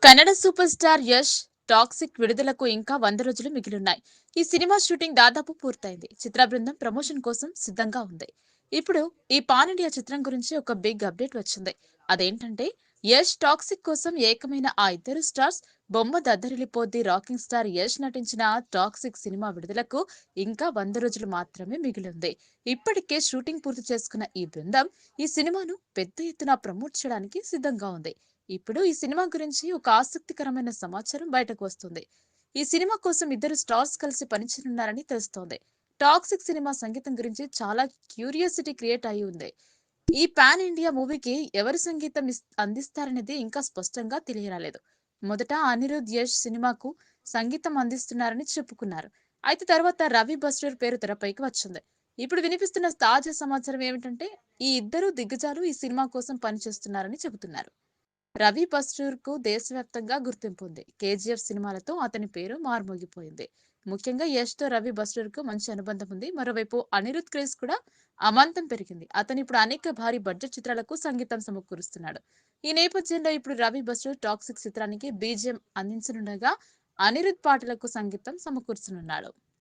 Kannada super star Yash toxic విడుదలకు ఇంకా 100 రోజులు మిగిలున్నాయి. ఈ సినిమా షూటింగ్ దాదాపు పూర్తయింది. చిత్ర బృందం ప్రమోషన్ కోసం సిద్ధంగా ఉంది. ఇప్పుడు ఈ పాన్ ఇండియా చిత్రం గురించి ఒక బిగ్ అప్డేట్ వచ్చింది. అదేంటంటే యష్ టాక్సిక్ కోసం ఏకమైన ఆ ఇద్దరు స్టార్స్ బొమ్మ దద్దరిల్లిపోద్ది రాకింగ్ స్టార్ యష్ నటించిన టాక్సిక్ సినిమా విడుదలకు ఇంకా 100 రోజులు మాత్రమే మిగిలింది. ఇప్పటికే షూటింగ్ పూర్తి చేసుకున్న ఈ బృందం ఈ సినిమాను పెద్ద ఎత్తున ప్రమోట్ చేయడానికి సిద్ధంగా ఉంది. ఇప్పుడు ఈ సినిమా గురించి ఒక ఆసక్తికరమైన సమాచారం బయటకు వస్తుంది. ఈ సినిమా కోసం ఇద్దరు స్టార్స్ కలిసి పనిచేయనున్నారని తెలుస్తోంది. టాక్సిక్ సినిమా సంగీతం గురించి చాలా క్యూరియాసిటీ క్రియేట్ అయి ఉంది. ఈ పాన్ ఇండియా మూవీకి ఎవరు సంగీతం అందిస్తారనేది ఇంకా స్పష్టంగా తెలియరాలేదు. మొదట అనిరుద్ యష్ సినిమాకు సంగీతం అందిస్తున్నారని చెప్పుకున్నారు. అయితే తర్వాత రవి బస్రూర్ పేరు తెరపైకి వచ్చింది. ఇప్పుడు వినిపిస్తున్న తాజా సమాచారం ఏమిటంటే ఈ ఇద్దరు దిగ్గజాలు ఈ సినిమా కోసం పనిచేస్తున్నారని చెబుతున్నారు. రవి బస్రూర్‌కు దేశవ్యాప్తంగా గుర్తింపు ఉంది. 'కేజీఎఫ్' సినిమాలతో అతని పేరు మార్మోగిపోయింది. ముఖ్యంగా యష్‌తో రవి బస్రూర్‌కు మంచి అనుబంధం ఉంది. మరోవైపు అనిరుద్ క్రేజ్ కూడా అమాంతం పెరిగింది. అతను ఇప్పుడు అనేక భారీ బడ్జెట్ చిత్రాలకు సంగీతం సమకూరుస్తున్నాడు. ఈ నేపథ్యంలో ఇప్పుడు రవి బస్రూర్ 'టాక్సిక్' చిత్రానికి బీజీఎం అందించనుండగా అనిరుద్ పాటలకు సంగీతం సమకూర్చనున్నాడు.